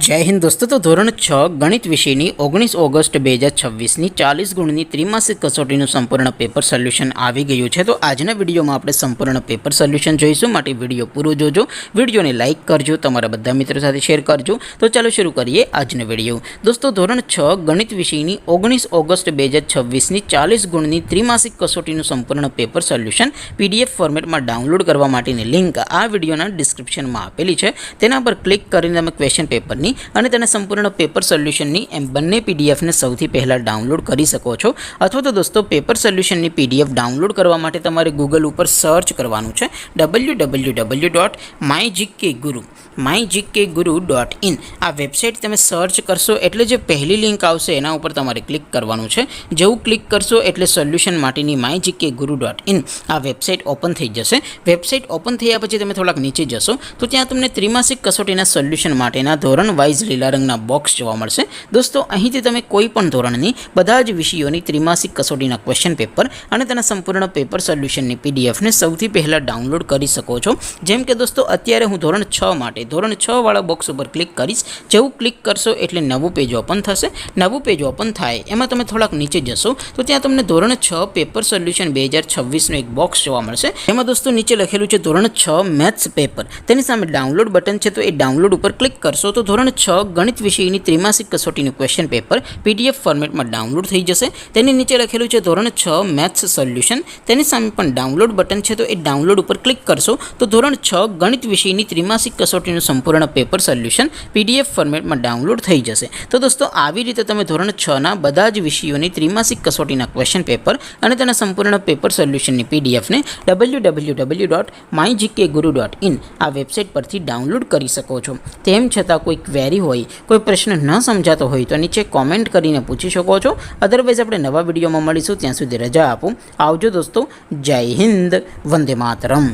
જય હિન્દ દોસ્તો, તો ધોરણ 6 ગણિત વિષયની 19 ઓગસ્ટ 2026ની 40 ગુણની ત્રિમાસિક કસોટીનું સંપૂર્ણ પેપર સોલ્યુશન આવી ગયું છે। તો આજના વિડીયોમાં આપણે સંપૂર્ણ પેપર સોલ્યુશન જોઈશું, માટે વિડીયો પૂરો જોજો, વિડીયોને લાઇક કરજો, તમારા બધા મિત્રો સાથે શેર કરજો। તો ચાલો શરૂ કરીએ આજનો વિડીયો। દોસ્તો, ધોરણ 6 ગણિત વિષયની 19 ઓગસ્ટ 2026ની 40 ગુણની ત્રિમાસિક કસોટીનું સંપૂર્ણ પેપર સોલ્યુશન PDF ફોર્મેટમાં ડાઉનલોડ કરવા માટેની લિંક આ વિડીયોના ડિસ્ક્રિપ્શનમાં આપેલી છે। તેના પર ક્લિક કરીને તમે ક્વેશ્ચન પેપરની અને તેના સંપૂર્ણ પેપર સોલ્યુશનની એમ બંને પીડીએફને સૌથી પહેલાં ડાઉનલોડ કરી શકો છો। અથવા તો દોસ્તો, પેપર સોલ્યુશનની PDF ડાઉનલોડ કરવા માટે તમારે ગૂગલ ઉપર સર્ચ કરવાનું છે www.mygkguru.in। આ વેબસાઇટ તમે સર્ચ કરશો એટલે જે પહેલી લિંક આવશે એના ઉપર તમારે ક્લિક કરવાનું છે। જેવું ક્લિક કરશો એટલે સોલ્યુશન માટેની mygkguru.in આ વેબસાઇટ ઓપન થઈ જશે। વેબસાઇટ ઓપન થયા પછી તમે થોડાક નીચે જશો તો ત્યાં તમને ત્રિમાસિક કસોટીના સોલ્યુશન માટેના ધોરણ વાઇઝ લીલા રંગના બોક્સ જોવા મળશે। દોસ્તો, અહીંથી તમે કોઈ પણ ધોરણની બધા જ વિષયોની ત્રિમાસિક કસોટીના ક્વેશ્ચન પેપર અને તેના સંપૂર્ણ પેપર સોલ્યુશનની પીડીએફને સૌથી પહેલાં ડાઉનલોડ કરી શકો છો। જેમ કે દોસ્તો, અત્યારે હું ધોરણ 6 માટે ધોરણ 6 વાળા બોક્સ ઉપર ક્લિક કરીશ। જેવું ક્લિક કરશો એટલે નવું પેજ ઓપન થશે। નવું પેજ ઓપન થાય એમાં તમે થોડાક નીચે જશો તો ત્યાં તમને ધોરણ 6 પેપર સોલ્યુશન 2026નું એક બોક્સ જોવા મળશે। એમાં દોસ્તો નીચે લખેલું છે ધોરણ 6 મેથ્સ પેપર, તેની સામે ડાઉનલોડ બટન છે, તો એ ડાઉનલોડ ઉપર ક્લિક કરશો તો ધોરણ 6 ગણિત વિષયની ત્રિમાસિક કસોટીનું ક્વેશ્ચન પેપર PDF ફોર્મેટમાં ડાઉનલોડ થઈ જશે। તેની નીચે લખેલું છે ધોરણ 6 મેથ્સ સોલ્યુશન, તેની સામે પણ ડાઉનલોડ બટન છે, તો એ ડાઉનલોડ ઉપર ક્લિક કરશો તો ધોરણ 6 ગણિત વિષયની ત્રિમાસિક કસોટીનું સંપૂર્ણ પેપર સોલ્યુશન PDF ફોર્મેટમાં ડાઉનલોડ થઈ જશે। તો દોસ્તો, આવી રીતે તમે ધોરણ 6ના બધા જ વિષયોની ત્રિમાસિક કસોટીના ક્વેશ્ચન પેપર અને તેના સંપૂર્ણ પેપર સોલ્યુશનની પીડીએફને www.mygkguru.in આ વેબસાઇટ પરથી ડાઉનલોડ કરી શકો છો। તેમ છતાં કોઈ ક્વેરી હોય, કોઈ પ્રશ્ન ન સમજાતો હોય તો નીચે કોમેન્ટ કરીને પૂછી શકો છો। અદરવાઇઝ આપણે નવા વિડીયોમાં મળીશું, ત્યાં સુધી રજા આપો। આવજો દોસ્તો, જય હિન્દ, વંદે માતરમ।